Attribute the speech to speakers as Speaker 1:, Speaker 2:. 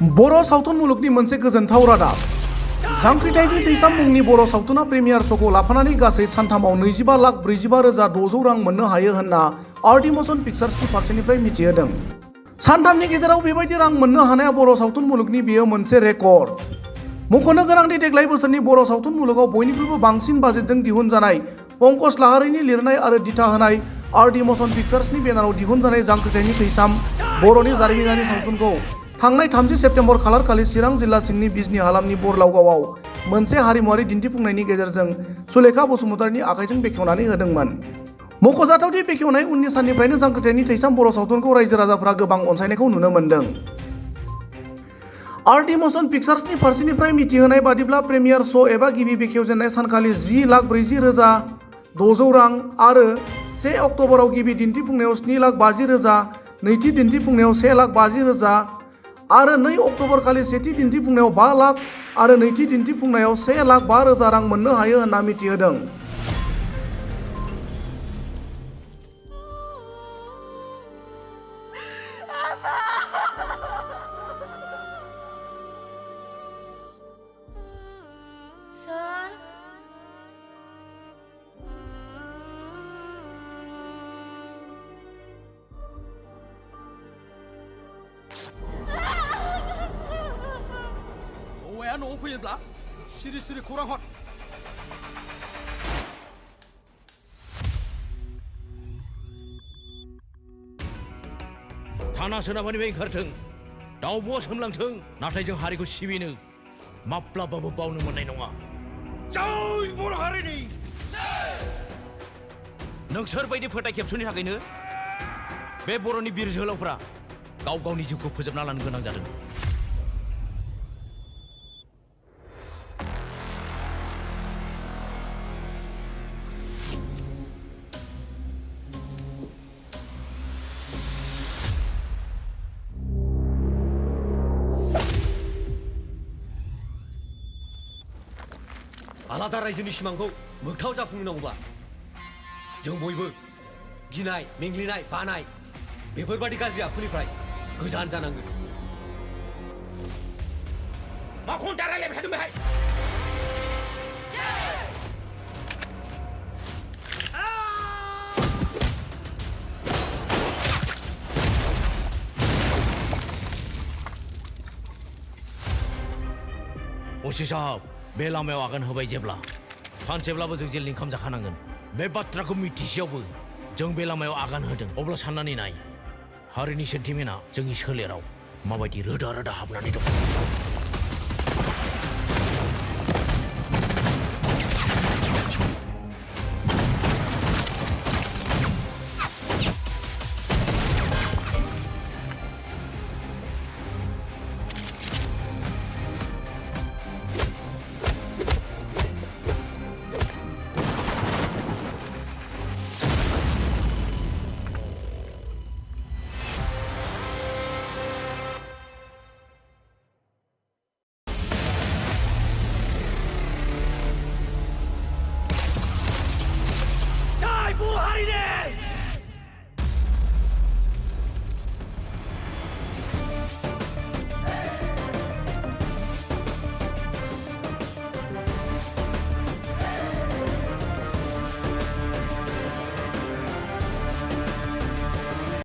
Speaker 1: बर' सावथुन मुलुगनि मोनसे गोजोनथाव रादाब जांख्रिथायनि थैसाम मुंनि बर' सावथुना प्रिमियार श'खौ लाफानानै गासै सानथामाव 25,45,000 रां मोननो हायो होनना आरडि मशन पिक्चार्सनि फारसेनिफ्राय मिथिहोदों। सानथामनि गेजेराव बेबायदि रां मोननो हानाया बर' सावथुन मुलुगनि बेयो मोनसे रेकर्ड। मख'नो गोनांदि देग्लाय बोसोरनि बर' सावथुन मुलुगाव बयनिख्रुइबो बांसिन बाजेटजों दिहुनजानाय पंकज लाहारीनि लिरनाय आरो दिथा होनाय आरडि मशन पिक्चार्सनि बेनाराव दिहुनजानाय जांख्रिथायनि थैसाम बर'नि जारिमिनारि सावथुनखौ थांनाय 30 सेप्तेम्बर खालारखालि चिरां जिल्ला सिंनि बिजनी हालामनि बरलावगावआव मोनसे हारिमुआरि दिन्थिफुंनायनि गेजेरजों सुलेखा बसुमतारीनि आखाइजों बेखेवनानै होदोंमोन। मख'जाथावदि बेखेवनाय उननि साननिफ्रायनो जांख्रिथायनि थैसाम बर' सावथुनखौ रायजो राजाफोरा गोबां अनसायनायखौ नुनो मोन्दों। आरडि मशन पिक्चार्सनि फारसेनिफ्राय मिथिहोनाय बादिब्ला प्रिमियार श' एबा गिबि बेखेवजेननाय सानखालि 10,40,600 रां आरो 1 अक्ट'बराव गिबि दिन्थिफुंनायाव 7,50,000, नैथि दिन्थिफुंनायाव 1,50,000 आरो 2 अक्ट'बर खालि सेथि दिन्थिफुंनायाव 5 लाख आरो नैथि दिन्थिफुंनायाव 1,05,000 रां मोननो हायो होनना मिथिहोदों।
Speaker 2: हौवाया न'आव फैयोब्ला सिरि सिरि खौरां हर।
Speaker 3: थाना सोनाबनिफ्राय ओंखारथों, दाउब'आ सोमलांथों, नाथाय जों हारिखौ सिबिनो माब्लाबाबो बावनो मोननाय नङा। जै बर' हारिनि! नोंसोर बायदि फोथाय खेबस'नि थाखायनो बे बर'नि बिर जोहोलावफोरा गाव गावनि जिउखौ फोजोबना लानो गोनां जादों।
Speaker 4: आलादा रायजोनि सिमांखौ मोगथाव जाफुंहोनांगौबा जों बयबो गिनाय, मेंग्लिनाय, बानाय बेफोरबादि गाज्रि आखुनिफ्राय गोजान जानांगोन।
Speaker 3: मा खन्था रायलायबाय थादों बेहाय? असी साहब, बे लामायाव आगान होबाय जेब्ला सानसेब्लाबो जों जेलनि ओंखाम जाखानांगोन। बे बाथ्राखौ मिथिसेयावबो जों बे लामायाव आगान होदों। अब्ला साननानै नाय, हारिनि सेन्टिमेन्टआ जोंनि सोलेराव माबायदि रोदा रोदा हाबनानै दं।